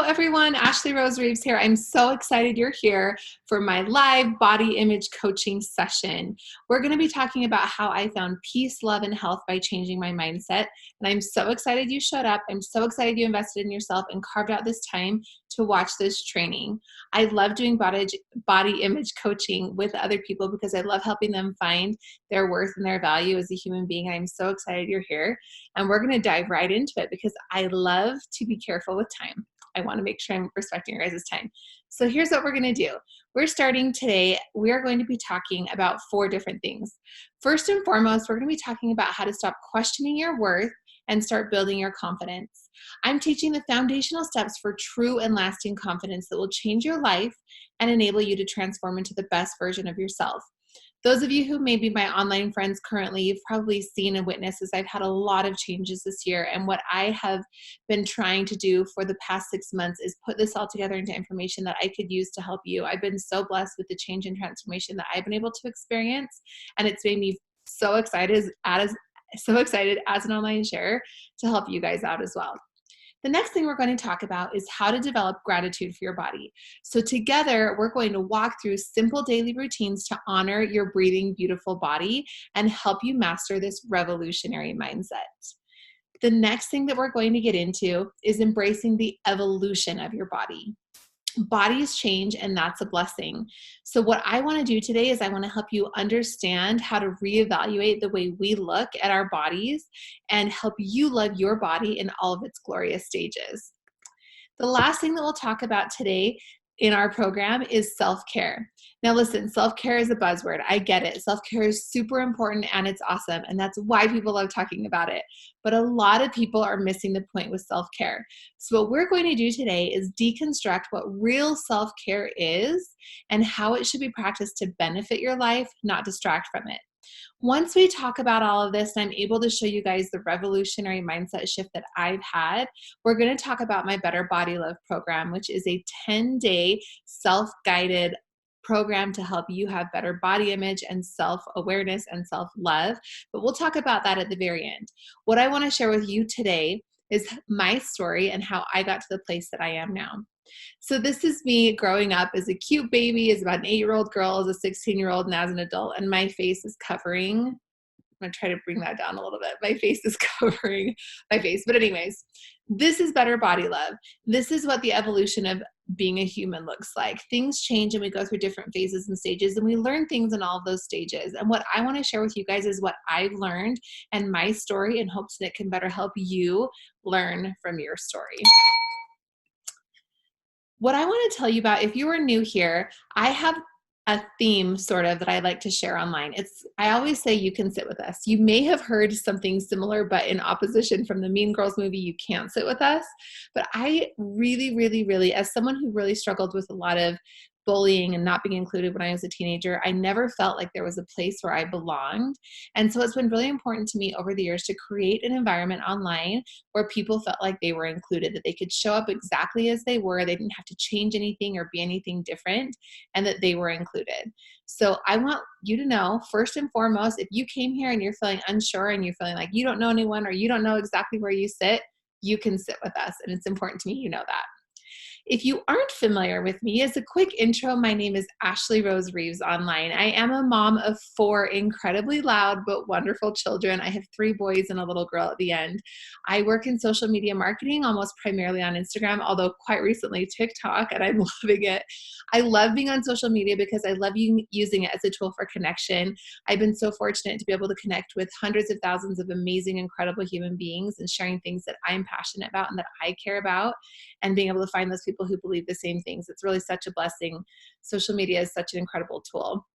Hello, everyone. Ashley Reeves here. I'm so excited you're here for my live body image coaching session. We're going to be talking about how I found peace, love, and health by changing my mindset. And I'm so excited you showed up. I'm so excited you invested in yourself and carved out this time to watch this training. I love doing body image coaching with other people because I love helping them find their worth and their value as a human being. I'm so excited you're here. And we're going to dive right into it because I love to be careful with time. I want to make sure I'm respecting your guys' time. So here's what we're going to do. We're starting today. We are going to be talking about 4 different things. First and foremost, we're going to be talking about how to stop questioning your worth and start building your confidence. I'm teaching the foundational steps for true and lasting confidence that will change your life and enable you to transform into the best version of yourself. Those of you who may be my online friends currently, you've probably seen and witnessed as I've had a lot of changes this year. And what I have been trying to do for the past 6 months is put this all together into information that I could use to help you. I've been so blessed with the change and transformation that I've been able to experience. And it's made me so excited as an online sharer to help you guys out as well. The next thing we're going to talk about is how to develop gratitude for your body. So together, we're going to walk through simple daily routines to honor your breathing, beautiful body and help you master this revolutionary mindset. The next thing that we're going to get into is embracing the evolution of your body. Bodies change, and that's a blessing. So what I want to do today is I want to help you understand how to reevaluate the way we look at our bodies and help you love your body in all of its glorious stages. The last thing that we'll talk about today in our program is self-care. Now listen, self-care is a buzzword. I get it. Self-care is super important and it's awesome. And that's why people love talking about it. But a lot of people are missing the point with self-care. So what we're going to do today is deconstruct what real self-care is and how it should be practiced to benefit your life, not distract from it. Once we talk about all of this and I'm able to show you guys the revolutionary mindset shift that I've had, we're going to talk about my Better Body Love program, which is a 10-day self-guided program to help you have better body image and self-awareness and self-love. But we'll talk about that at the very end. What I want to share with you today is my story and how I got to the place that I am now. So this is me growing up as a cute baby, as about an 8-year-old girl, as a 16-year-old, and as an adult. And my face is covering, I'm going to try to bring that down a little bit. My face is covering my face. But anyways, this is Better Body Love. This is what the evolution of being a human looks like. Things change and we go through different phases and stages and we learn things in all of those stages. And what I want to share with you guys is what I've learned and my story in hopes that it can better help you learn from your story. What I want to tell you about, if you are new here, I have a theme sort of that I like to share online. I always say you can sit with us. You may have heard something similar, but in opposition from the Mean Girls movie, You Can't Sit With Us. But I really, as someone who really struggled with a lot of bullying and not being included when I was a teenager, I never felt like there was a place where I belonged. And so it's been really important to me over the years to create an environment online where people felt like they were included, that they could show up exactly as they were. They didn't have to change anything or be anything different, and that they were included. So I want you to know, first and foremost, if you came here and you're feeling unsure and you're feeling like you don't know anyone or you don't know exactly where you sit, you can sit with us. And it's important to me you know that. If you aren't familiar with me, as a quick intro, my name is Ashley Reeves online. I am a mom of 4 incredibly loud but wonderful children. I have 3 boys and a little girl at the end. I work in social media marketing, almost primarily on Instagram, although quite recently TikTok, and I'm loving it. I love being on social media because I love using it as a tool for connection. I've been so fortunate to be able to connect with hundreds of thousands of amazing, incredible human beings and sharing things that I'm passionate about and that I care about, and being able to find those people who believe the same things. It's really such a blessing. Social media is such an incredible tool.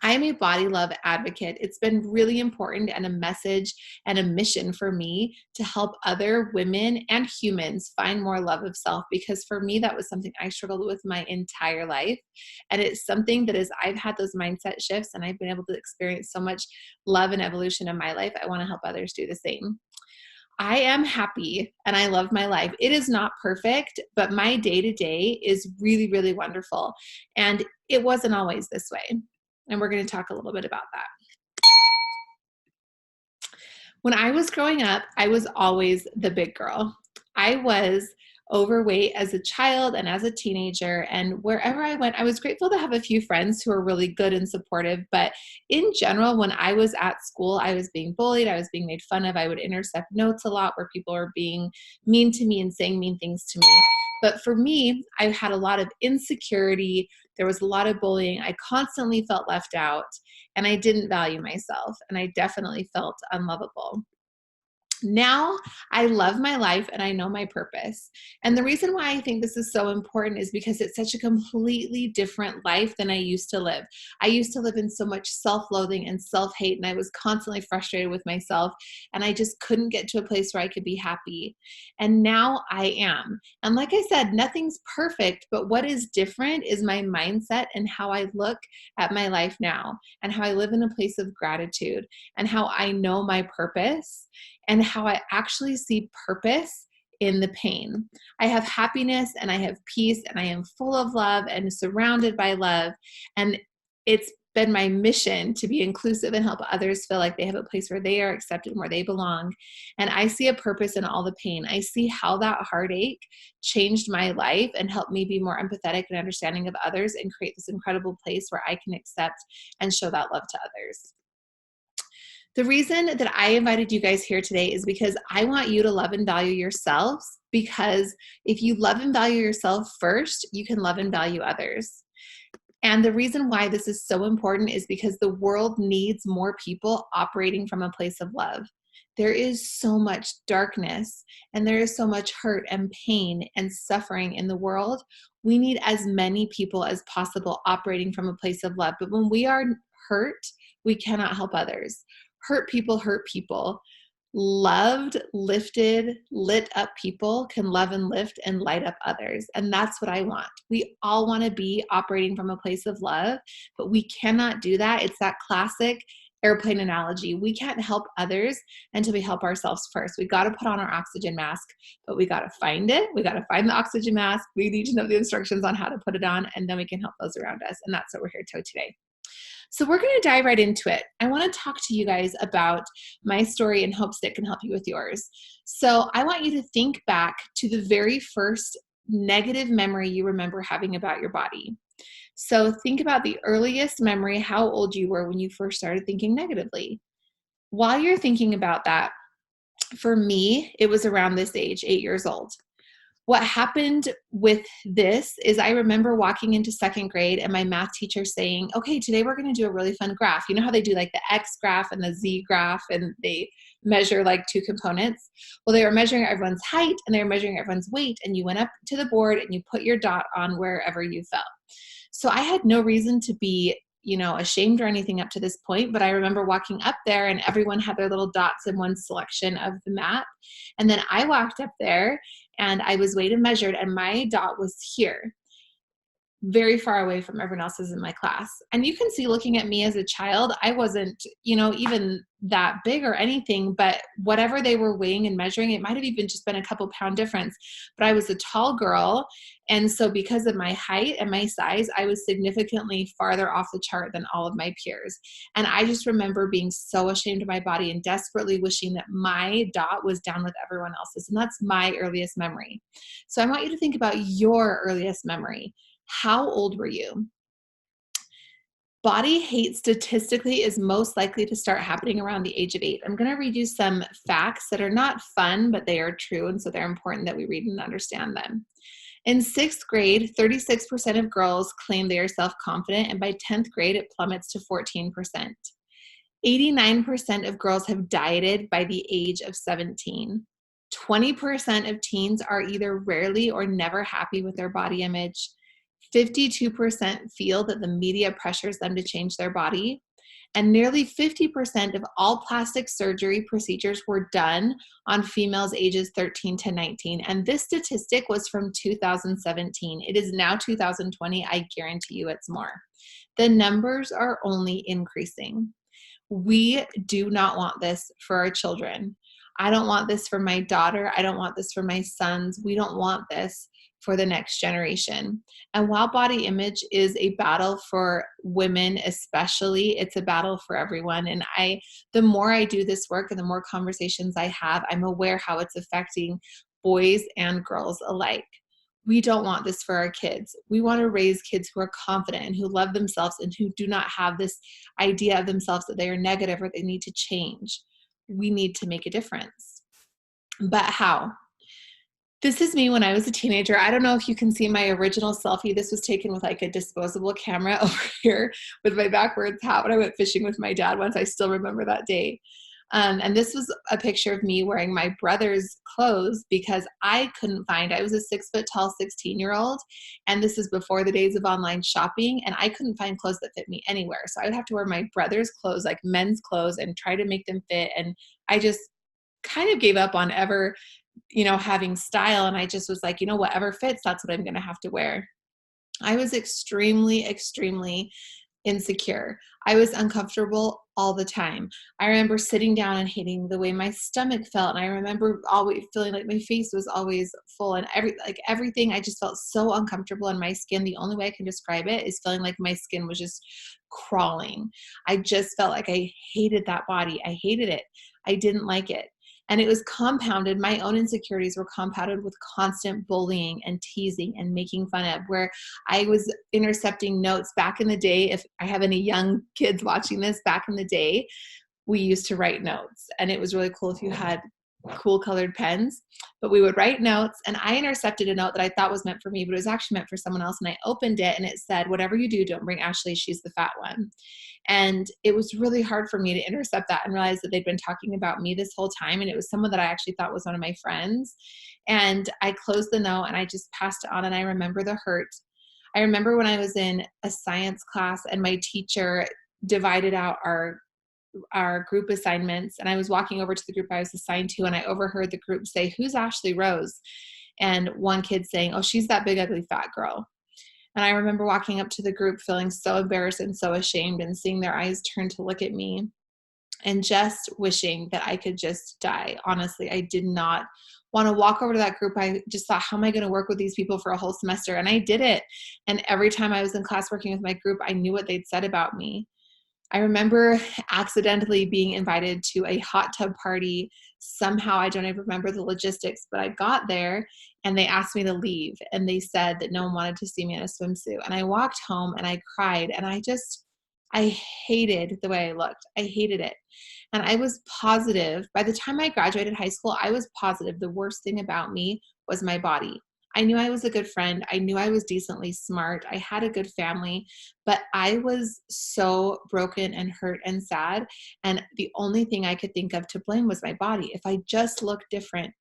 I am a body love advocate. It's been really important and a message and a mission for me to help other women and humans find more love of self, because for me, that was something I struggled with my entire life. And it's something that as I've had those mindset shifts and I've been able to experience so much love and evolution in my life, I want to help others do the same. I am happy and I love my life. It is not perfect, but my day-to-day is really wonderful. And it wasn't always this way. And we're going to talk a little bit about that. When I was growing up, I was always the big girl. I was overweight as a child and as a teenager. And wherever I went, I was grateful to have a few friends who were really good and supportive. But in general, when I was at school, I was being bullied. I was being made fun of. I would intercept notes a lot where people were being mean to me and saying mean things to me. But for me, I had a lot of insecurity. There was a lot of bullying. I constantly felt left out, and I didn't value myself. And I definitely felt unlovable. Now I love my life and I know my purpose. And the reason why I think this is so important is because it's such a completely different life than I used to live. I used to live in so much self-loathing and self-hate, and I was constantly frustrated with myself, and I just couldn't get to a place where I could be happy. And now I am. And like I said, nothing's perfect, but what is different is my mindset and how I look at my life now, and how I live in a place of gratitude, and how I know my purpose, and how I actually see purpose in the pain. I have happiness and I have peace, and I am full of love and surrounded by love. And it's been my mission to be inclusive and help others feel like they have a place where they are accepted and where they belong. And I see a purpose in all the pain. I see how that heartache changed my life and helped me be more empathetic and understanding of others, and create this incredible place where I can accept and show that love to others. The reason that I invited you guys here today is because I want you to love and value yourselves, because if you love and value yourself first, you can love and value others. And the reason why this is so important is because the world needs more people operating from a place of love. There is so much darkness, and there is so much hurt and pain and suffering in the world. We need as many people as possible operating from a place of love. But when we are hurt, we cannot help others. Hurt people hurt people. Loved, lifted, lit up people can love and lift and light up others. And that's what I want. We all want to be operating from a place of love, but we cannot do that. It's that classic airplane analogy. We can't help others until we help ourselves first. We got to put on our oxygen mask, but we got to find it. We got to find the oxygen mask. We need to know the instructions on how to put it on, and then we can help those around us. And that's what we're here to today. So we're going to dive right into it. I want to talk to you guys about my story in hopes that it can help you with yours. So I want you to think back to the very first negative memory you remember having about your body. So think about the earliest memory, how old you were when you first started thinking negatively. While you're thinking about that, for me, it was around this age, 8 years old. What happened with this is I remember walking into second grade and my math teacher saying, okay, today we're going to do a really fun graph. You know how they do like the X graph and the Z graph, and they measure like two components? Well, they were measuring everyone's height and they were measuring everyone's weight, and you went up to the board and you put your dot on wherever you fell. So I had no reason to be ashamed or anything up to this point. But I remember walking up there and everyone had their little dots in one selection of the map. And then I walked up there and I was weighed and measured, and my dot was here, very far away from everyone else's in my class. And you can see, looking at me as a child, I wasn't, even that big or anything, but whatever they were weighing and measuring, it might've even just been a couple pound difference. But I was a tall girl. And so because of my height and my size, I was significantly farther off the chart than all of my peers. And I just remember being so ashamed of my body and desperately wishing that my dot was down with everyone else's. And that's my earliest memory. So I want you to think about your earliest memory. How old were you? Body hate statistically is most likely to start happening around the age of 8. I'm going to read you some facts that are not fun, but they are true. And so they're important that we read and understand them. In 6th grade, 36% of girls claim they are self-confident, and by 10th grade, it plummets to 14%. 89% of girls have dieted by the age of 17. 20% of teens are either rarely or never happy with their body image. 52% feel that the media pressures them to change their body. And nearly 50% of all plastic surgery procedures were done on females ages 13 to 19. And this statistic was from 2017. It is now 2020. I guarantee you it's more. The numbers are only increasing. We do not want this for our children. I don't want this for my daughter. I don't want this for my sons. We don't want this for the next generation. And while body image is a battle for women especially, it's a battle for everyone. And the more I do this work and the more conversations I have, I'm aware how it's affecting boys and girls alike. We don't want this for our kids. We want to raise kids who are confident and who love themselves and who do not have this idea of themselves that they are negative or they need to change. We need to make a difference. But how? This is me when I was a teenager. I don't know if you can see my original selfie. This was taken with like a disposable camera over here with my backwards hat when I went fishing with my dad once. I still remember that day. And this was a picture of me wearing my brother's clothes because I was a 6 foot tall 16-year-old. And this is before the days of online shopping. And I couldn't find clothes that fit me anywhere. So I would have to wear my brother's clothes, like men's clothes, and try to make them fit. And I just kind of gave up on ever, having style. And I just was like, whatever fits, that's what I'm going to have to wear. I was extremely, extremely insecure. I was uncomfortable all the time. I remember sitting down and hating the way my stomach felt. And I remember always feeling like my face was always full and everything. I just felt so uncomfortable in my skin. The only way I can describe it is feeling like my skin was just crawling. I just felt like I hated that body. I hated it. I didn't like it. And it was compounded. My own insecurities were compounded with constant bullying and teasing and making fun of, where I was intercepting notes back in the day. If I have any young kids watching this, back in the day, we used to write notes, and it was really cool if you had cool colored pens, but we would write notes, and I intercepted a note that I thought was meant for me, but it was actually meant for someone else. And I opened it and it said, "Whatever you do, don't bring Ashley. She's the fat one." And it was really hard for me to intercept that and realize that they'd been talking about me this whole time. And it was someone that I actually thought was one of my friends. And I closed the note and I just passed it on. And I remember the hurt. I remember when I was in a science class and my teacher divided out our group assignments, and I was walking over to the group I was assigned to, and I overheard the group say, "Who's Ashley Rose?" And one kid saying, "Oh, she's that big, ugly, fat girl." And I remember walking up to the group feeling so embarrassed and so ashamed, and seeing their eyes turn to look at me and just wishing that I could just die. Honestly, I did not want to walk over to that group. I just thought, how am I going to work with these people for a whole semester? And I did it. And every time I was in class working with my group, I knew what they'd said about me. I remember accidentally being invited to a hot tub party. Somehow, I don't even remember the logistics, but I got there and they asked me to leave. And they said that no one wanted to see me in a swimsuit. And I walked home and I cried. And I hated the way I looked. I hated it. And I was positive. By the time I graduated high school, I was positive the worst thing about me was my body. I knew I was a good friend. I knew I was decently smart. I had a good family, but I was so broken and hurt and sad. And the only thing I could think of to blame was my body. If I just looked different.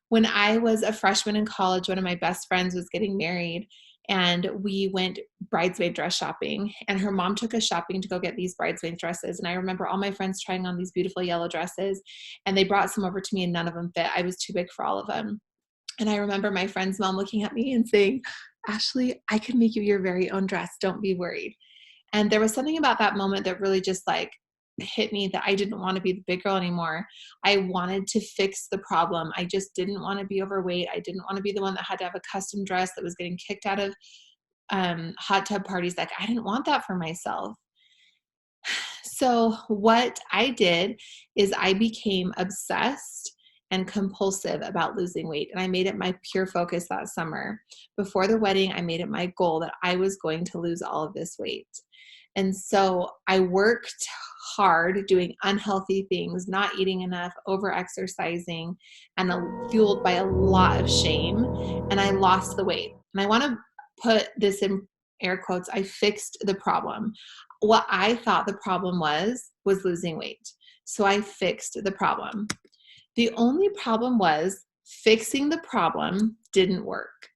When I was a freshman in college, one of my best friends was getting married, and we went bridesmaid dress shopping, and her mom took us shopping to go get these bridesmaid dresses. And I remember all my friends trying on these beautiful yellow dresses, and they brought some over to me and none of them fit. I was too big for all of them. And I remember my friend's mom looking at me and saying, "Ashley, I can make you your very own dress. Don't be worried." And there was something about that moment that really just like hit me, that I didn't want to be the big girl anymore. I wanted to fix the problem. I just didn't want to be overweight. I didn't want to be the one that had to have a custom dress that was getting kicked out of hot tub parties. Like, I didn't want that for myself. So what I did is I became obsessed and compulsive about losing weight. And I made it my pure focus that summer. Before the wedding, I made it my goal that I was going to lose all of this weight. And so I worked hard doing unhealthy things, not eating enough, over exercising, and fueled by a lot of shame. And I lost the weight. And I want to put this in air quotes. I fixed the problem. What I thought the problem was losing weight. So I fixed the problem. The only problem was fixing the problem didn't work.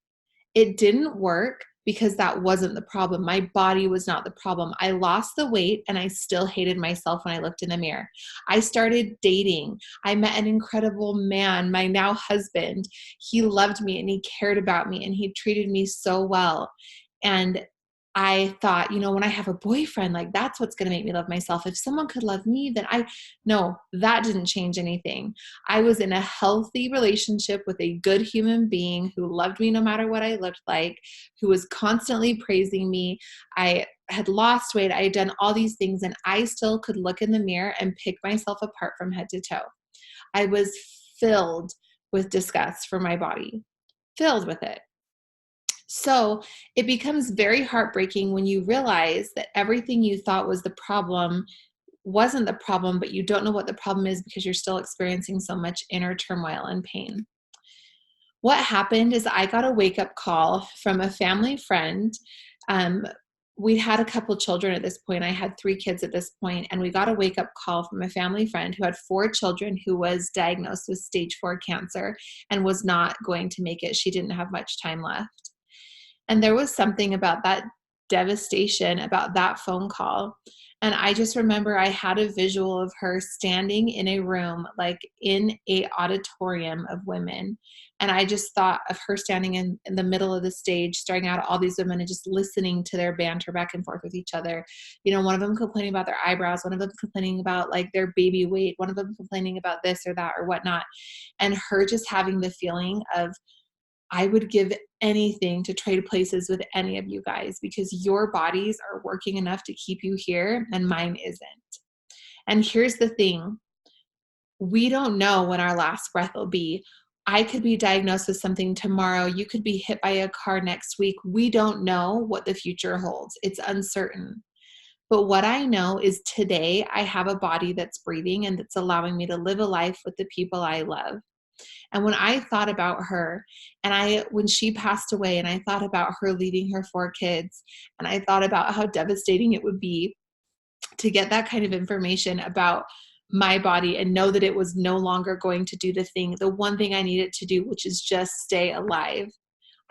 It didn't work because that wasn't the problem. My body was not the problem. I lost the weight and I still hated myself when I looked in the mirror. I started dating. I met an incredible man, my now husband. He loved me and he cared about me and he treated me so well. And I thought, when I have a boyfriend, like, that's what's going to make me love myself. If someone could love me, then no, that didn't change anything. I was in a healthy relationship with a good human being who loved me no matter what I looked like, who was constantly praising me. I had lost weight. I had done all these things, and I still could look in the mirror and pick myself apart from head to toe. I was filled with disgust for my body, filled with it. So it becomes very heartbreaking when you realize that everything you thought was the problem wasn't the problem, but you don't know what the problem is because you're still experiencing so much inner turmoil and pain. What happened is I got a wake-up call from a family friend. Um, we'd had a couple children at this point. I had 3 kids at this point, and we got a wake-up call from a family friend who had 4 children, who was diagnosed with stage 4 cancer and was not going to make it. She didn't have much time left. And there was something about that devastation, about that phone call. And I just remember I had a visual of her standing in a room, like in a auditorium of women. And I just thought of her standing in the middle of the stage, staring out at all these women and just listening to their banter back and forth with each other. You know, one of them complaining about their eyebrows, one of them complaining about like their baby weight, one of them complaining about this or that or whatnot. And her just having the feeling of, I would give anything to trade places with any of you guys because your bodies are working enough to keep you here and mine isn't. And here's the thing. We don't know when our last breath will be. I could be diagnosed with something tomorrow. You could be hit by a car next week. We don't know what the future holds. It's uncertain. But what I know is today I have a body that's breathing and that's allowing me to live a life with the people I love. And when I thought about her and when she passed away and I thought about her leaving her 4 kids and I thought about how devastating it would be to get that kind of information about my body and know that it was no longer going to do the one thing I needed to do, which is just stay alive.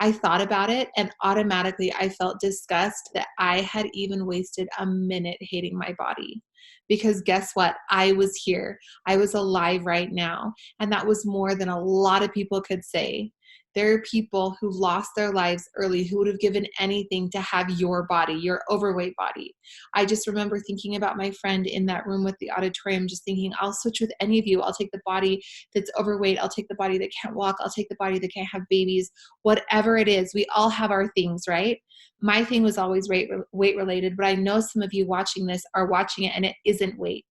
I thought about it and automatically I felt disgust that I had even wasted a minute hating my body. Because guess what? I was here. I was alive right now. And that was more than a lot of people could say. There are people who lost their lives early who would have given anything to have your body, your overweight body. I just remember thinking about my friend in that room with the auditorium, just thinking, I'll switch with any of you. I'll take the body that's overweight. I'll take the body that can't walk. I'll take the body that can't have babies. Whatever it is, we all have our things, right? My thing was always weight related, but I know some of you watching this are watching it and it isn't weight.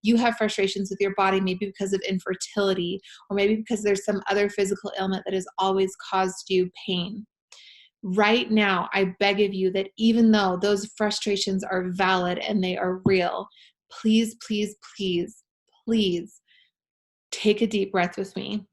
You have frustrations with your body, maybe because of infertility, or maybe because there's some other physical ailment that has always caused you pain. Right now, I beg of you that even though those frustrations are valid and they are real, please, please, please, please take a deep breath with me.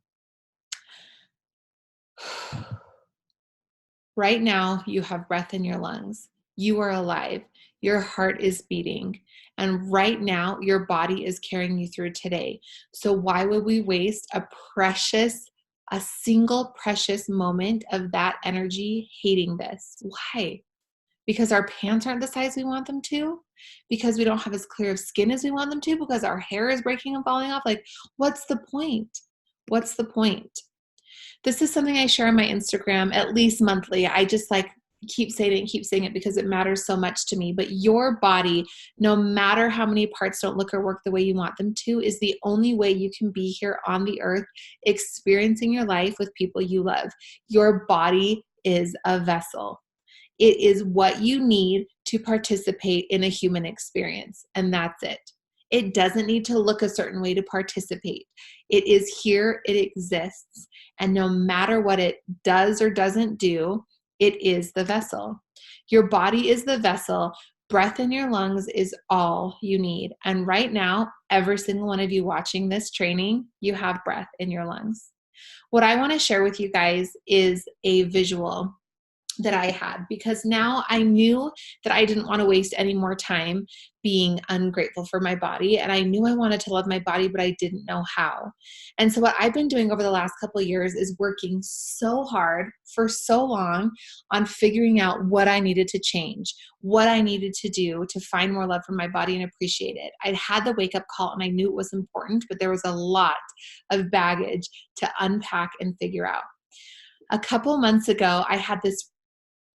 Right now, you have breath in your lungs. You are alive. Your heart is beating. And right now, your body is carrying you through today. So why would we waste a single precious moment of that energy hating this? Why? Because our pants aren't the size we want them to? Because we don't have as clear of skin as we want them to? Because our hair is breaking and falling off? Like, what's the point? What's the point? This is something I share on my Instagram at least monthly. I just keep saying it because it matters so much to me. But your body, no matter how many parts don't look or work the way you want them to, is the only way you can be here on the earth experiencing your life with people you love. Your body is a vessel. It is what you need to participate in a human experience, and that's it. It doesn't need to look a certain way to participate. It is here, it exists, and no matter what it does or doesn't do, it is the vessel. Your body is the vessel. Breath in your lungs is all you need. And right now, every single one of you watching this training, you have breath in your lungs. What I want to share with you guys is a visual that I had, because now I knew that I didn't want to waste any more time being ungrateful for my body. And I knew I wanted to love my body, but I didn't know how. And so what I've been doing over the last couple of years is working so hard for so long on figuring out what I needed to change, what I needed to do to find more love for my body and appreciate it. I'd had the wake up call and I knew it was important, but there was a lot of baggage to unpack and figure out. A couple months ago, I had this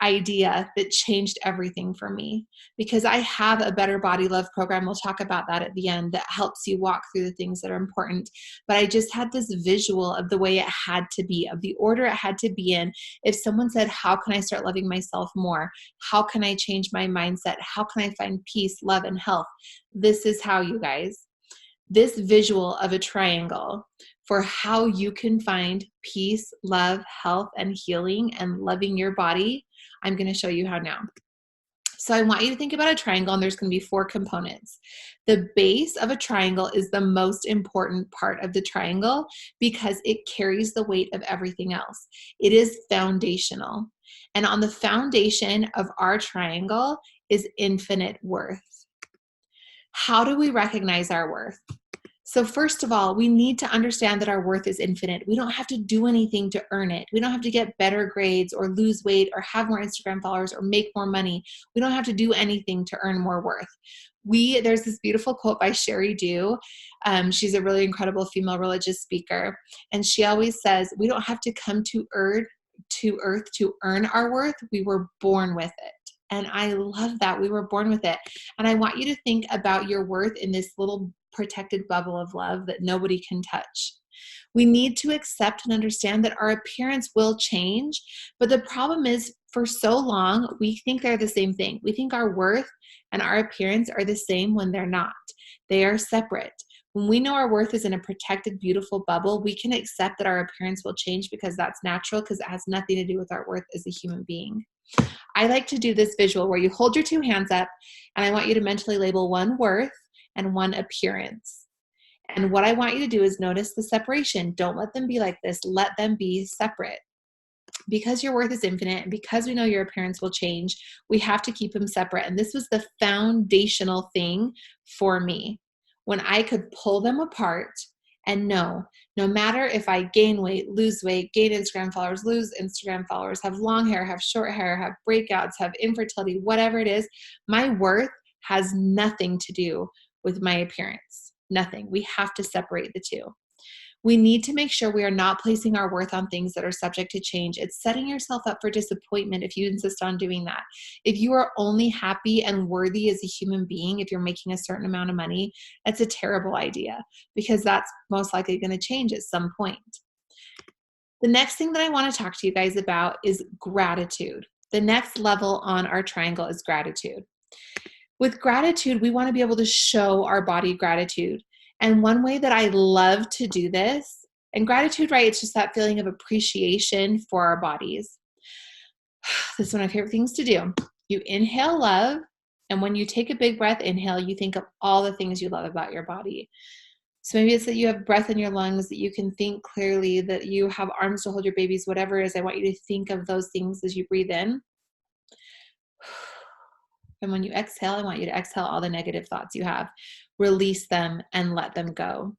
idea that changed everything for me, because I have a better body love program. We'll talk about that at the end, that helps you walk through the things that are important. But I just had this visual of the way it had to be, of the order it had to be in. If someone said, how can I start loving myself more? How can I change my mindset? How can I find peace, love, and health? This is how, you guys. This visual of a triangle for how you can find peace, love, health, and healing and loving your body, I'm going to show you how now. So I want you to think about a triangle, and there's going to be 4 components. The base of a triangle is the most important part of the triangle because it carries the weight of everything else. It is foundational. And on the foundation of our triangle is infinite worth. How do we recognize our worth? So first of all, we need to understand that our worth is infinite. We don't have to do anything to earn it. We don't have to get better grades or lose weight or have more Instagram followers or make more money. We don't have to do anything to earn more worth. There's this beautiful quote by Sherry Dew. She's a really incredible female religious speaker. And she always says, we don't have to come to earth to earn our worth. We were born with it. And I love that. We were born with it. And I want you to think about your worth in this little protected bubble of love that nobody can touch. We need to accept and understand that our appearance will change. But the problem is, for so long, we think they're the same thing. We think our worth and our appearance are the same when they're not. They are separate. When we know our worth is in a protected, beautiful bubble, we can accept that our appearance will change because that's natural, because it has nothing to do with our worth as a human being. I like to do this visual where you hold your 2 hands up, and I want you to mentally label 1 worth and 1 appearance. And what I want you to do is notice the separation. Don't let them be like this. Let them be separate. Because your worth is infinite and because we know your appearance will change, we have to keep them separate. And this was the foundational thing for me. When I could pull them apart and know, no matter if I gain weight, lose weight, gain Instagram followers, lose Instagram followers, have long hair, have short hair, have breakouts, have infertility, whatever it is, my worth has nothing to do with my appearance. Nothing. We have to separate the 2. We need to make sure we are not placing our worth on things that are subject to change. It's setting yourself up for disappointment if you insist on doing that. If you are only happy and worthy as a human being, if you're making a certain amount of money, that's a terrible idea because that's most likely going to change at some point. The next thing that I want to talk to you guys about is gratitude. The next level on our triangle is gratitude. With gratitude, we want to be able to show our body gratitude. And one way that I love to do this, and gratitude, right, it's just that feeling of appreciation for our bodies. This is one of my favorite things to do. You inhale love, and when you take a big breath, inhale, you think of all the things you love about your body. So maybe it's that you have breath in your lungs, that you can think clearly, that you have arms to hold your babies, whatever it is. I want you to think of those things as you breathe in. And when you exhale, I want you to exhale all the negative thoughts you have. Release them and let them go.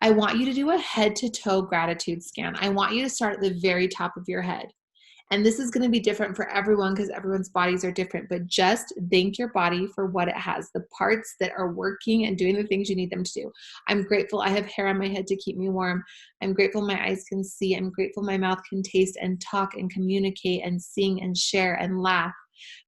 I want you to do a head-to-toe gratitude scan. I want you to start at the very top of your head. And this is going to be different for everyone because everyone's bodies are different, but just thank your body for what it has, the parts that are working and doing the things you need them to do. I'm grateful I have hair on my head to keep me warm. I'm grateful my eyes can see. I'm grateful my mouth can taste and talk and communicate and sing and share and laugh.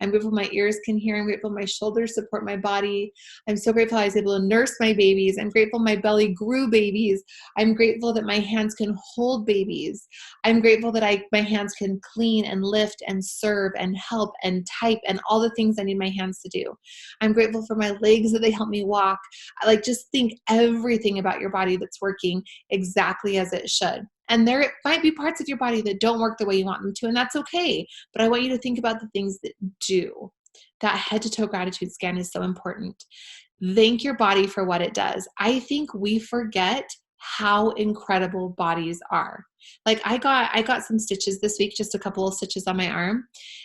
I'm grateful my ears can hear. I'm grateful my shoulders support my body. I'm so grateful I was able to nurse my babies. I'm grateful my belly grew babies. I'm grateful that my hands can hold babies. I'm grateful that my hands can clean and lift and serve and help and type and all the things I need my hands to do. I'm grateful for my legs that they help me walk. Just think everything about your body that's working exactly as it should. And there might be parts of your body that don't work the way you want them to, and that's okay. But I want you to think about the things that do. That head-to-toe gratitude scan is so important. Thank your body for what it does. I think we forget how incredible bodies are. Like I got some stitches this week, just a couple of stitches on my arm.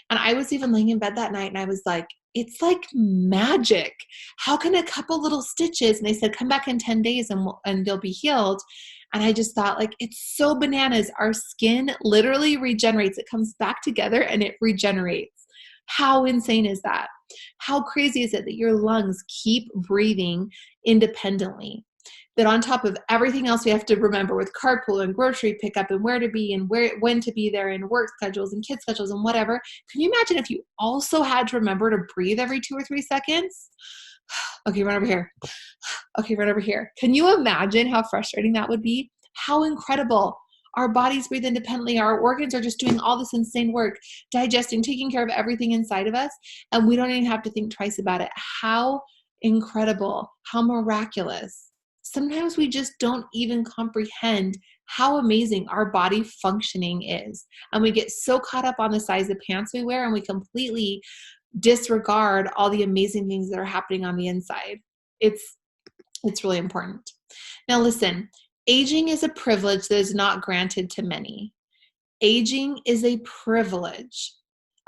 And I was even laying in bed that night and I was like, it's like magic. How can a couple little stitches, and they said, come back in 10 days and they'll be healed. And I just thought, it's so bananas. Our skin literally regenerates. It comes back together and it regenerates. How insane is that? How crazy is it that your lungs keep breathing independently? That on top of everything else we have to remember with carpool and grocery pickup and where to be and when to be there and work schedules and kid schedules and whatever. Can you imagine if you also had to remember to breathe every 2 or 3 seconds? Okay, run over here. Okay, run over here. Can you imagine how frustrating that would be? How incredible. Our bodies breathe independently. Our organs are just doing all this insane work, digesting, taking care of everything inside of us, and we don't even have to think twice about it. How incredible. How miraculous. Sometimes we just don't even comprehend how amazing our body functioning is. And we get so caught up on the size of pants we wear, and we completely disregard all the amazing things that are happening on the inside. It's really important. Now listen, aging is a privilege that is not granted to many. Aging is a privilege.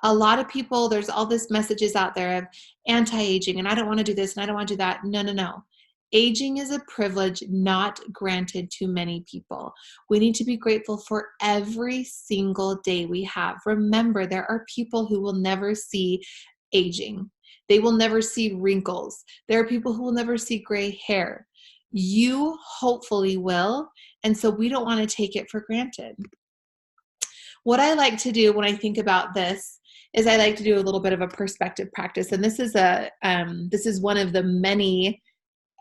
A lot of people, there's all this messages out there of anti-aging, and I don't want to do this and I don't want to do that. No, no, no. Aging is a privilege not granted to many people. We need to be grateful for every single day we have. Remember, there are people who will never see aging. They will never see wrinkles. There are people who will never see gray hair. You hopefully will, and so we don't want to take it for granted. What I like to do when I think about this is I like to do a little bit of a perspective practice, and this is one of the many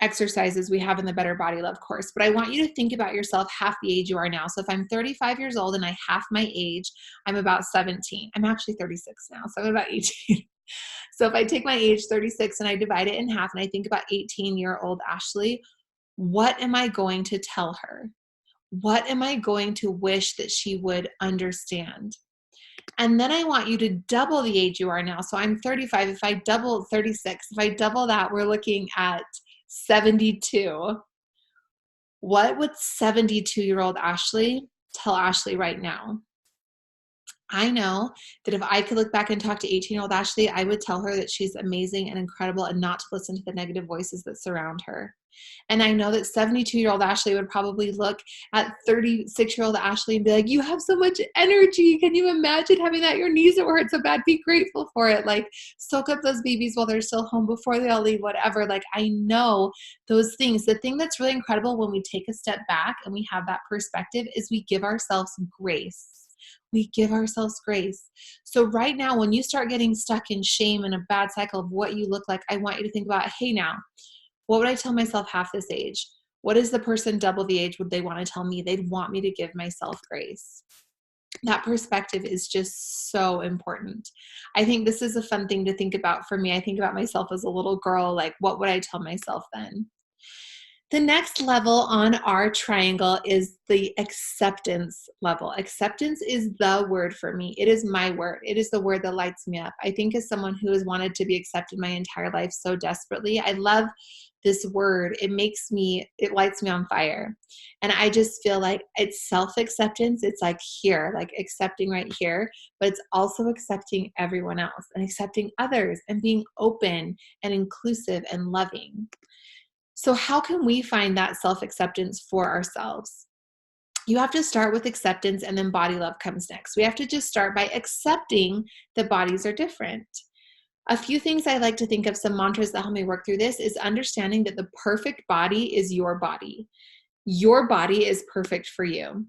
exercises we have in the Better Body Love course. But I want you to think about yourself half the age you are now. So if I'm 35 years old and I half my age, I'm about 17. I'm actually 36 now, so I'm about 18. So if I take my age, 36, and I divide it in half, and I think about 18-year-old Ashley, what am I going to tell her? What am I going to wish that she would understand? And then I want you to double the age you are now. So I'm 35. If I double 36, if I double that, we're looking at 72. What would 72-year-old Ashley tell Ashley right now? I know that if I could look back and talk to 18-year-old Ashley, I would tell her that she's amazing and incredible and not to listen to the negative voices that surround her. And I know that 72-year-old Ashley would probably look at 36-year-old Ashley and be like, you have so much energy. Can you imagine having that? Your knees don't hurt so bad. Be grateful for it. Like, soak up those babies while they're still home before they all leave, whatever. Like, I know those things. The thing that's really incredible when we take a step back and we have that perspective is we give ourselves grace. We give ourselves grace. So right now, when you start getting stuck in shame and a bad cycle of what you look like, I want you to think about, hey, now, what would I tell myself half this age? What is the person double the age would they want to tell me? They'd want me to give myself grace. That perspective is just so important. I think this is a fun thing to think about for me. I think about myself as a little girl, like, what would I tell myself then? The next level on our triangle is the acceptance level. Acceptance is the word for me. It is my word. It is the word that lights me up. I think as someone who has wanted to be accepted my entire life so desperately, I love this word. It lights me on fire. And I just feel like it's self-acceptance. It's like here, like accepting right here, but it's also accepting everyone else and accepting others and being open and inclusive and loving. So how can we find that self-acceptance for ourselves? You have to start with acceptance, and then body love comes next. We have to just start by accepting that bodies are different. A few things I like to think of, some mantras that help me work through this, is understanding that the perfect body is your body. Your body is perfect for you.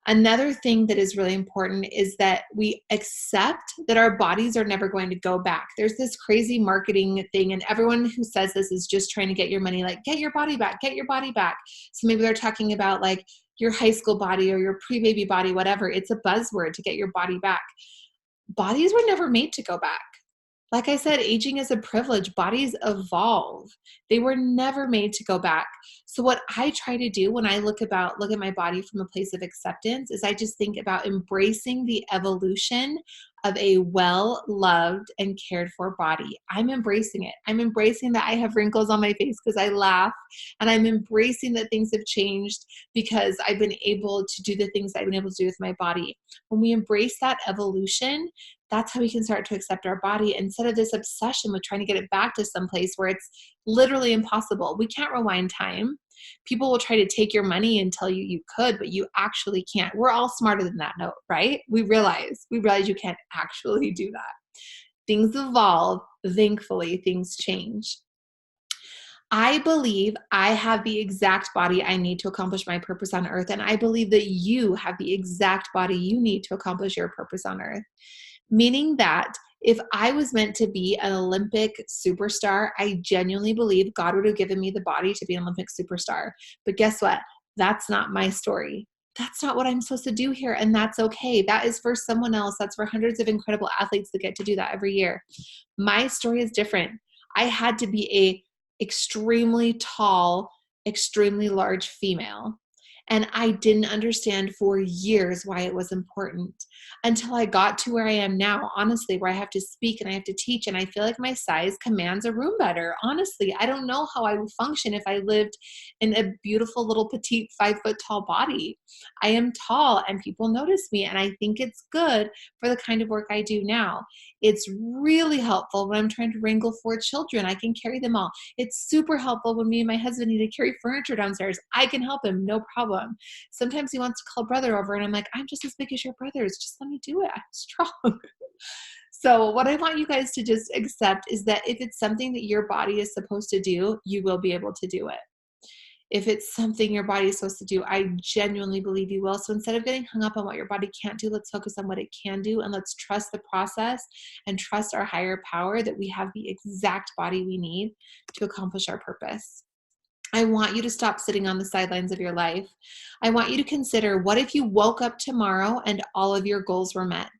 Another thing that is really important is that we accept that our bodies are never going to go back. There's this crazy marketing thing, and everyone who says this is just trying to get your money, like, get your body back, get your body back. So maybe they're talking about like your high school body or your pre-baby body, whatever. It's a buzzword to get your body back. Bodies were never made to go back. Like I said, aging is a privilege. Bodies evolve. They were never made to go back. So what I try to do when I look at my body from a place of acceptance is I just think about embracing the evolution of a well-loved and cared for body. I'm embracing it. I'm embracing that I have wrinkles on my face because I laugh, and I'm embracing that things have changed because I've been able to do the things I've been able to do with my body. When we embrace that evolution, that's how we can start to accept our body instead of this obsession with trying to get it back to some place where it's literally impossible. We can't rewind time. People will try to take your money and tell you could, but you actually can't. We're all smarter than that, note, right? We realize you can't actually do that. Things evolve. Thankfully, things change. I believe I have the exact body I need to accomplish my purpose on earth, and I believe that you have the exact body you need to accomplish your purpose on earth. Meaning that if I was meant to be an Olympic superstar, I genuinely believe God would have given me the body to be an Olympic superstar. But guess what? That's not my story. That's not what I'm supposed to do here. And that's okay. That is for someone else. That's for hundreds of incredible athletes that get to do that every year. My story is different. I had to be a extremely tall, extremely large female. And I didn't understand for years why it was important until I got to where I am now, honestly, where I have to speak and I have to teach. And I feel like my size commands a room better. Honestly, I don't know how I would function if I lived in a beautiful little petite 5 foot tall body. I am tall and people notice me. And I think it's good for the kind of work I do now. It's really helpful when I'm trying to wrangle 4 children. I can carry them all. It's super helpful when me and my husband need to carry furniture downstairs. I can help him, no problem. Sometimes he wants to call brother over and I'm like, I'm just as big as your brothers. Just let me do it. I'm strong. So what I want you guys to just accept is that if it's something that your body is supposed to do, you will be able to do it. If it's something your body is supposed to do, I genuinely believe you will. So instead of getting hung up on what your body can't do, let's focus on what it can do, and let's trust the process and trust our higher power that we have the exact body we need to accomplish our purpose. I want you to stop sitting on the sidelines of your life. I want you to consider, what if you woke up tomorrow and all of your goals were met?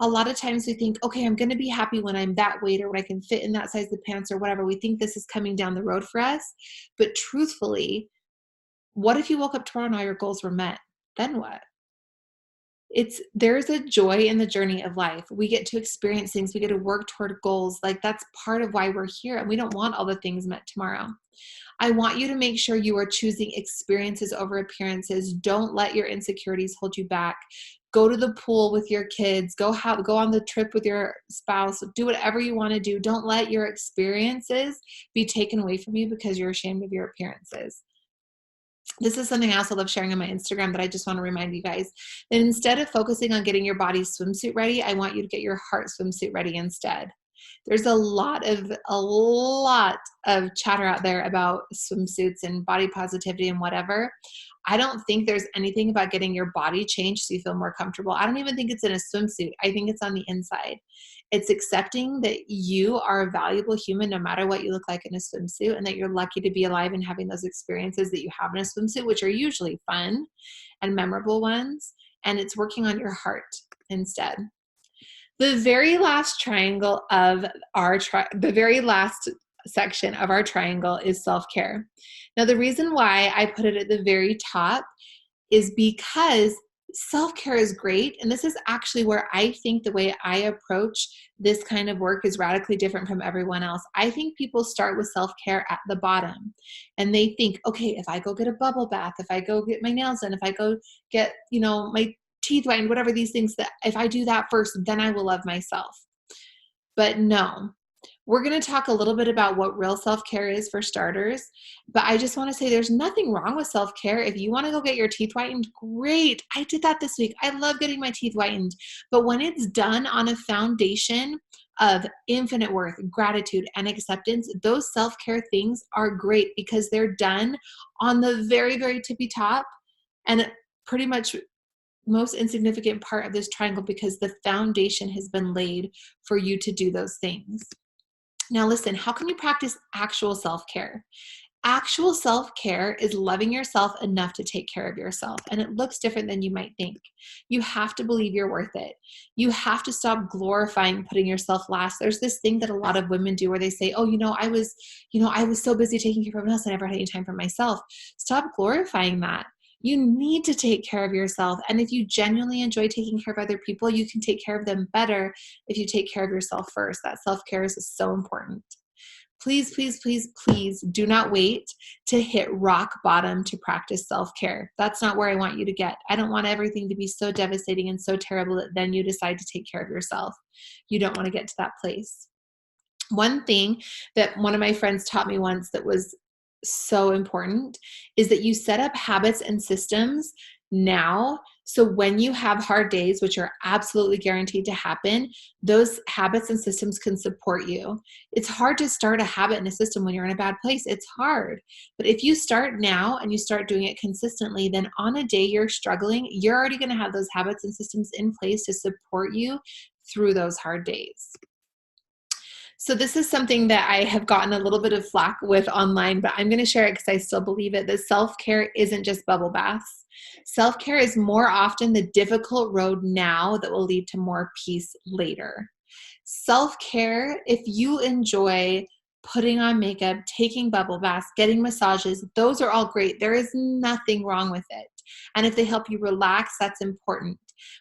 A lot of times we think, okay, I'm going to be happy when I'm that weight or when I can fit in that size of pants or whatever. We think this is coming down the road for us. But truthfully, what if you woke up tomorrow and all your goals were met? Then what? There's a joy in the journey of life. We get to experience things. We get to work toward goals. Like, that's part of why we're here. And we don't want all the things met tomorrow. I want you to make sure you are choosing experiences over appearances. Don't let your insecurities hold you back. Go to the pool with your kids. Go on the trip with your spouse. Do whatever you want to do. Don't let your experiences be taken away from you because you're ashamed of your appearances. This is something I also love sharing on my Instagram that I just want to remind you guys that instead of focusing on getting your body swimsuit ready, I want you to get your heart swimsuit ready instead. There's a lot of chatter out there about swimsuits and body positivity and whatever. I don't think there's anything about getting your body changed so you feel more comfortable. I don't even think it's in a swimsuit. I think it's on the inside. It's accepting that you are a valuable human no matter what you look like in a swimsuit, and that you're lucky to be alive and having those experiences that you have in a swimsuit, which are usually fun and memorable ones. And it's working on your heart instead. The very last triangle of the very last section of our triangle is self-care. Now, the reason why I put it at the very top is because self-care is great. And this is actually where I think the way I approach this kind of work is radically different from everyone else. I think people start with self-care at the bottom and they think, okay, if I go get a bubble bath, if I go get my nails done, if I go get, my teeth whitened, whatever these things, that if I do that first, then I will love myself. But no, we're going to talk a little bit about what real self-care is for starters. But I just want to say there's nothing wrong with self-care. If you want to go get your teeth whitened, great. I did that this week. I love getting my teeth whitened. But when it's done on a foundation of infinite worth, gratitude, and acceptance, those self-care things are great because they're done on the very, very tippy top and pretty much most insignificant part of this triangle because the foundation has been laid for you to do those things. Now listen, how can you practice actual self-care? Actual self-care is loving yourself enough to take care of yourself. And it looks different than you might think. You have to believe you're worth it. You have to stop glorifying putting yourself last. There's this thing that a lot of women do where they say, oh, I was so busy taking care of everyone else, I never had any time for myself. Stop glorifying that. You need to take care of yourself. And if you genuinely enjoy taking care of other people, you can take care of them better if you take care of yourself first. That self-care is so important. Please, please, please, please do not wait to hit rock bottom to practice self-care. That's not where I want you to get. I don't want everything to be so devastating and so terrible that then you decide to take care of yourself. You don't want to get to that place. One thing that one of my friends taught me once that was so important is that you set up habits and systems now. So when you have hard days, which are absolutely guaranteed to happen, those habits and systems can support you. It's hard to start a habit and a system when you're in a bad place. It's hard. But if you start now and you start doing it consistently, then on a day you're struggling, you're already going to have those habits and systems in place to support you through those hard days. So this is something that I have gotten a little bit of flack with online, but I'm going to share it because I still believe it, that self-care isn't just bubble baths. Self-care is more often the difficult road now that will lead to more peace later. Self-care, if you enjoy putting on makeup, taking bubble baths, getting massages, those are all great. There is nothing wrong with it. And if they help you relax, that's important.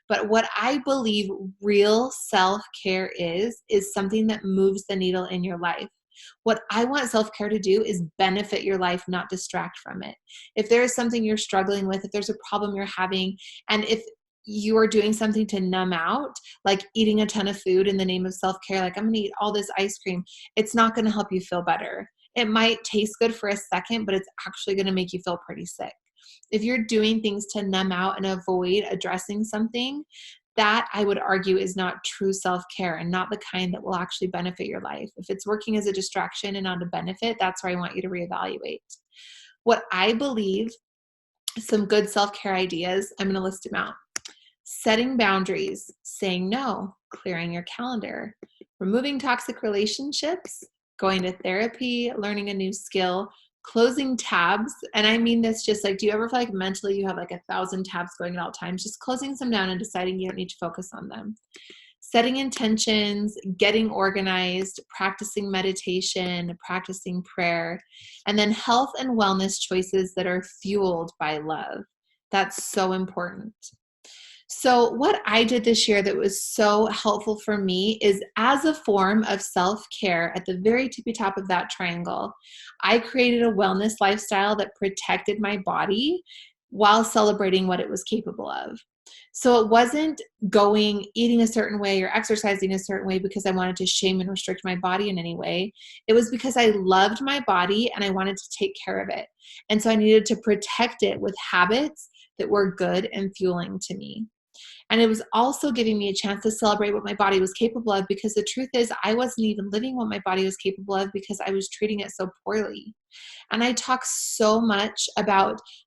But what I believe real self-care is something that moves the needle in your life. What I want self-care to do is benefit your life, not distract from it. If there is something you're struggling with, if there's a problem you're having, and if you are doing something to numb out, like eating a ton of food in the name of self-care, like I'm going to eat all this ice cream, it's not going to help you feel better. It might taste good for a second, but it's actually going to make you feel pretty sick. If you're doing things to numb out and avoid addressing something, that I would argue is not true self-care and not the kind that will actually benefit your life. If it's working as a distraction and not a benefit, that's where I want you to reevaluate. What I believe, some good self-care ideas, I'm going to list them out. Setting boundaries, saying no, clearing your calendar, removing toxic relationships, going to therapy, learning a new skill, closing tabs. And I mean this just like, do you ever feel like mentally you have like 1,000 tabs going at all times? Just closing some down and deciding you don't need to focus on them. Setting intentions, getting organized, practicing meditation, practicing prayer, and then health and wellness choices that are fueled by love. That's so important. So what I did this year that was so helpful for me is, as a form of self-care at the very tippy top of that triangle, I created a wellness lifestyle that protected my body while celebrating what it was capable of. So it wasn't eating a certain way or exercising a certain way because I wanted to shame and restrict my body in any way. It was because I loved my body and I wanted to take care of it. And so I needed to protect it with habits that were good and fueling to me. And it was also giving me a chance to celebrate what my body was capable of, because the truth is I wasn't even living what my body was capable of because I was treating it so poorly. And I talk so much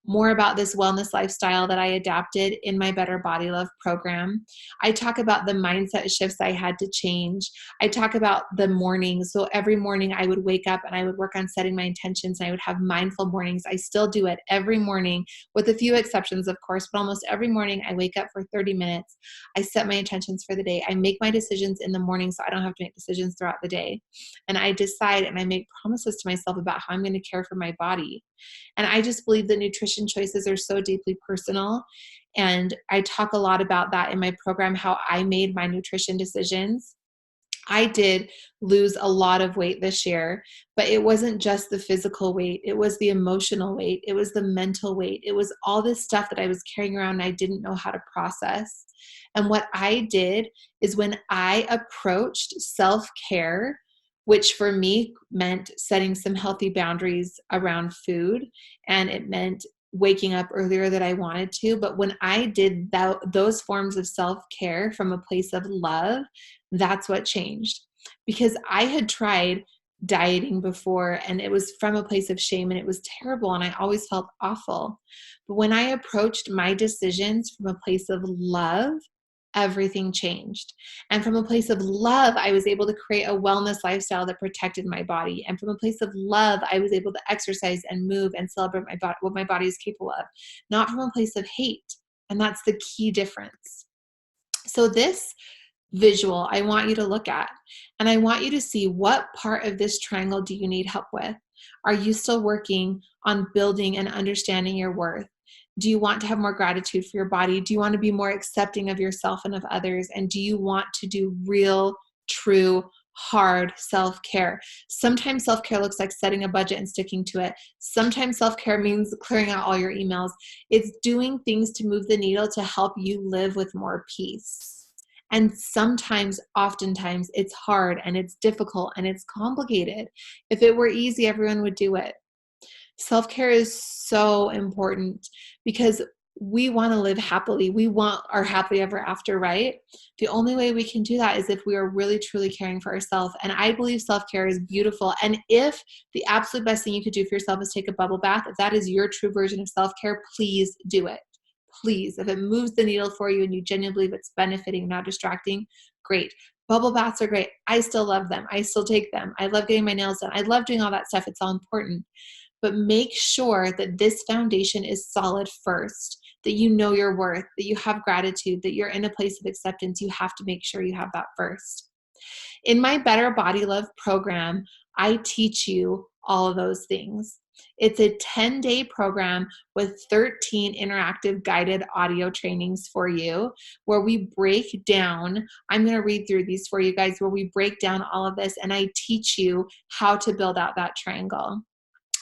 more about this wellness lifestyle that I adapted in my Better Body Love program. I talk about the mindset shifts I had to change. I talk about the mornings. So every morning I would wake up and I would work on setting my intentions, and I would have mindful mornings. I still do it every morning, with a few exceptions, of course, but almost every morning I wake up for 30 minutes. I set my intentions for the day. I make my decisions in the morning so I don't have to make decisions throughout the day. And I decide and I make promises to myself about how I'm going to care for my body. And I just believe that nutrition choices are so deeply personal. And I talk a lot about that in my program, how I made my nutrition decisions. I did lose a lot of weight this year, but it wasn't just the physical weight. It was the emotional weight. It was the mental weight. It was all this stuff that I was carrying around and I didn't know how to process. And what I did is, when I approached self-care, which for me meant setting some healthy boundaries around food, and it meant waking up earlier than I wanted to. But when I did those forms of self-care from a place of love, that's what changed. Because I had tried dieting before and it was from a place of shame and it was terrible and I always felt awful. But when I approached my decisions from a place of love, everything changed. And from a place of love, I was able to create a wellness lifestyle that protected my body. And from a place of love, I was able to exercise and move and celebrate what my body is capable of, not from a place of hate. And that's the key difference. So this visual I want you to look at, and I want you to see, what part of this triangle do you need help with? Are you still working on building and understanding your worth? Do you want to have more gratitude for your body? Do you want to be more accepting of yourself and of others? And do you want to do real, true, hard self-care? Sometimes self-care looks like setting a budget and sticking to it. Sometimes self-care means clearing out all your emails. It's doing things to move the needle to help you live with more peace. And sometimes, oftentimes, it's hard and it's difficult and it's complicated. If it were easy, everyone would do it. Self-care is so important because we want to live happily. We want our happily ever after, right? The only way we can do that is if we are really, truly caring for ourselves. And I believe self-care is beautiful. And if the absolute best thing you could do for yourself is take a bubble bath, if that is your true version of self-care, please do it. Please. If it moves the needle for you and you genuinely believe it's benefiting, not distracting, great. Bubble baths are great. I still love them. I still take them. I love getting my nails done. I love doing all that stuff. It's all important. But make sure that this foundation is solid first, that you know your worth, that you have gratitude, that you're in a place of acceptance. You have to make sure you have that first. In my Better Body Love program, I teach you all of those things. It's a 10-day program with 13 interactive guided audio trainings for you where we break down, I'm going to read through these for you guys, where we break down all of this and I teach you how to build out that triangle.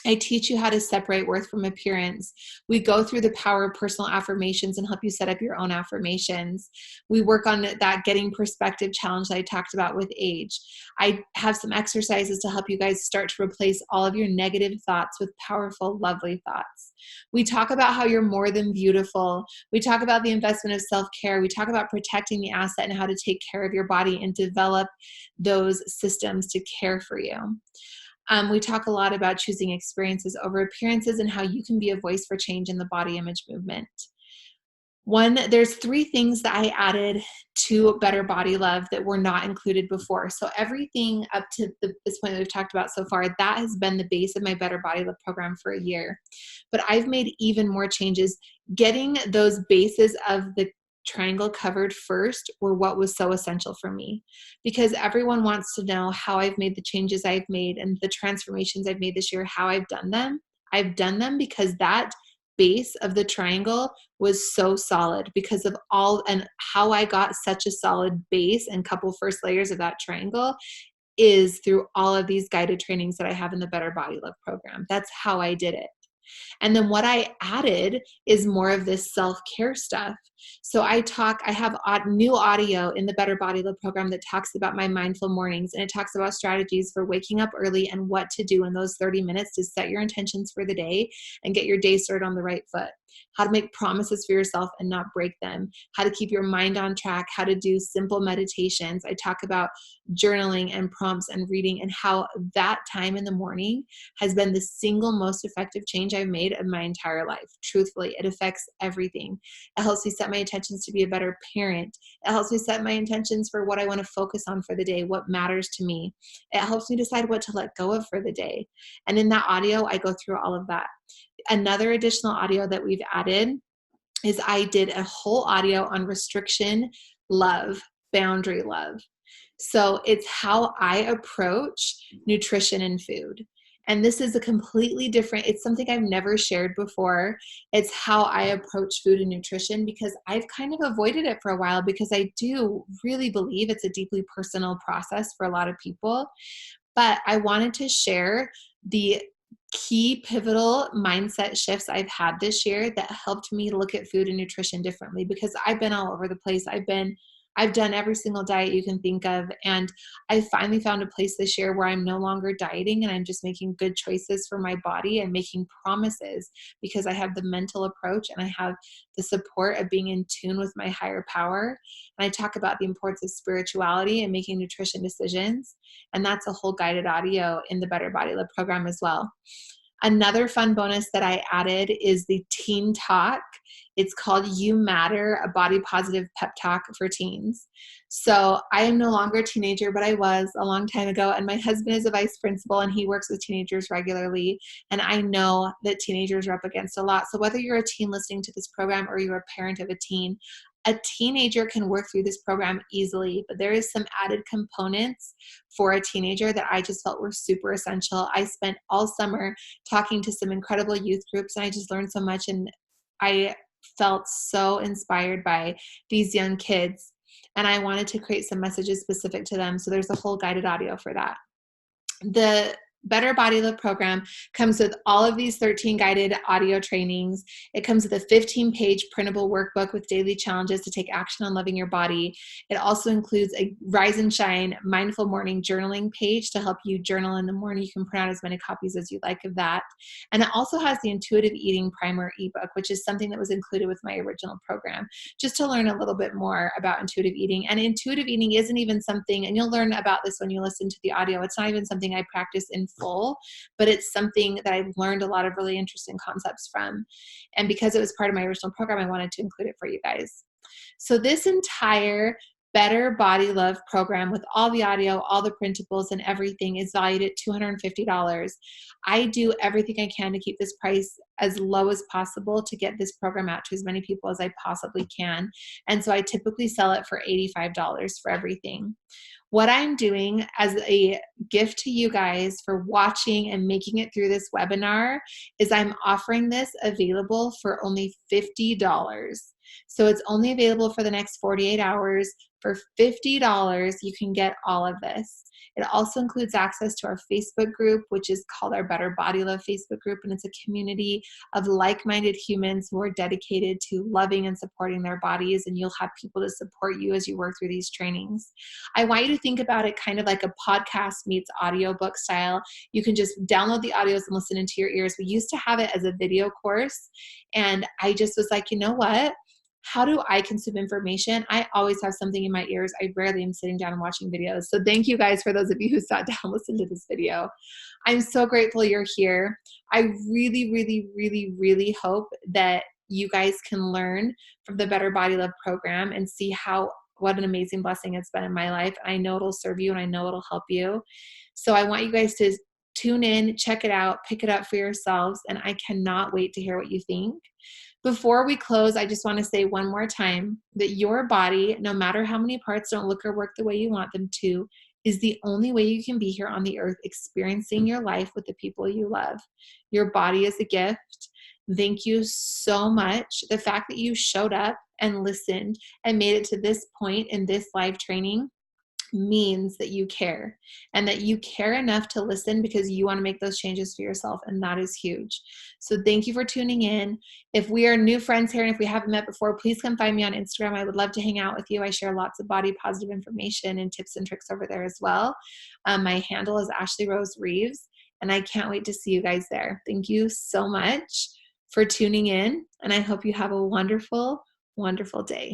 I teach you how to separate worth from appearance. We go through the power of personal affirmations and help you set up your own affirmations. We work on that getting perspective challenge that I talked about with age. I have some exercises to help you guys start to replace all of your negative thoughts with powerful, lovely thoughts. We talk about how you're more than beautiful. We talk about the investment of self-care. We talk about protecting the asset and how to take care of your body and develop those systems to care for you. We talk a lot about choosing experiences over appearances and how you can be a voice for change in the body image movement. There's 3 things that I added to Better Body Love that were not included before. So everything up to this point that we've talked about so far, that has been the base of my Better Body Love program for a year. But I've made even more changes. Getting those bases of the triangle covered first were what was so essential for me, because everyone wants to know how I've made the changes I've made and the transformations I've made this year, how I've done them. I've done them because that base of the triangle was so solid because of all, and how I got such a solid base and couple first layers of that triangle is through all of these guided trainings that I have in the Better Body Love program. That's how I did it. And then what I added is more of this self-care stuff. So I have new audio in the Better Body Love program that talks about my mindful mornings, and it talks about strategies for waking up early and what to do in those 30 minutes to set your intentions for the day and get your day started on the right foot. How to make promises for yourself and not break them, how to keep your mind on track, how to do simple meditations. I talk about journaling and prompts and reading, and how that time in the morning has been the single most effective change I've made of my entire life. Truthfully, it affects everything. It helps me set my intentions to be a better parent. It helps me set my intentions for what I want to focus on for the day, what matters to me. It helps me decide what to let go of for the day. And in that audio, I go through all of that. Another additional audio that we've added is I did a whole audio on restriction love, boundary love. So it's how I approach nutrition and food. And this is a completely different, it's something I've never shared before. It's how I approach food and nutrition, because I've kind of avoided it for a while because I do really believe it's a deeply personal process for a lot of people. But I wanted to share the key pivotal mindset shifts I've had this year that helped me look at food and nutrition differently, because I've been all over the place. I've done every single diet you can think of. And I finally found a place this year where I'm no longer dieting and I'm just making good choices for my body and making promises, because I have the mental approach and I have the support of being in tune with my higher power. And I talk about the importance of spirituality and making nutrition decisions. And that's a whole guided audio in the Better Body Love program as well. Another fun bonus that I added is the Teen Talk. It's called You Matter, a body positive pep talk for teens. So I am no longer a teenager, but I was a long time ago. And my husband is a vice principal and he works with teenagers regularly. And I know that teenagers are up against a lot. So whether you're a teen listening to this program or you're a parent of a teenager can work through this program easily, but there is some added components for a teenager that I just felt were super essential. I spent all summer talking to some incredible youth groups, and I just learned so much, and I felt so inspired by these young kids, and I wanted to create some messages specific to them. So there's a whole guided audio for that. The Better Body Love program comes with all of these 13 guided audio trainings. It comes with a 15-page printable workbook with daily challenges to take action on loving your body. It also includes a Rise and Shine mindful morning journaling page to help you journal in the morning. You can print out as many copies as you like of that. And it also has the Intuitive Eating Primer ebook, which is something that was included with my original program, just to learn a little bit more about intuitive eating. And intuitive eating isn't even something, and you'll learn about this when you listen to the audio, it's not even something I practice in full, but it's something that I've learned a lot of really interesting concepts from. And because it was part of my original program, I wanted to include it for you guys. So this entire Better Body Love program with all the audio, all the printables and everything is valued at $250. I do everything I can to keep this price as low as possible to get this program out to as many people as I possibly can. And so I typically sell it for $85 for everything. What I'm doing as a gift to you guys for watching and making it through this webinar is I'm offering this available for only $50. So it's only available for the next 48 hours. For $50, you can get all of this. It also includes access to our Facebook group, which is called our Better Body Love Facebook group, and it's a community of like-minded humans who are dedicated to loving and supporting their bodies, and you'll have people to support you as you work through these trainings. I want you to think about it kind of like a podcast meets audiobook style. You can just download the audios and listen into your ears. We used to have it as a video course, and I just was like, you know what? How do I consume information? I always have something in my ears. I rarely am sitting down and watching videos. So thank you guys for those of you who sat down and listened to this video. I'm so grateful you're here. I really, really, really, really hope that you guys can learn from the Better Body Love program and see what an amazing blessing it's been in my life. I know it'll serve you and I know it'll help you. So I want you guys to tune in, check it out, pick it up for yourselves, and I cannot wait to hear what you think. Before we close, I just want to say one more time that your body, no matter how many parts don't look or work the way you want them to, is the only way you can be here on the earth experiencing your life with the people you love. Your body is a gift. Thank you so much. The fact that you showed up and listened and made it to this point in this live training means that you care, and that you care enough to listen because you want to make those changes for yourself, and that is huge. So thank you for tuning in. If we are new friends here and if we haven't met before, please come find me on Instagram. I would love to hang out with you. I share lots of body positive information and tips and tricks over there as well. My handle is Ashley Reeves, and I can't wait to see you guys there. Thank you so much for tuning in, and I hope you have a wonderful, wonderful day.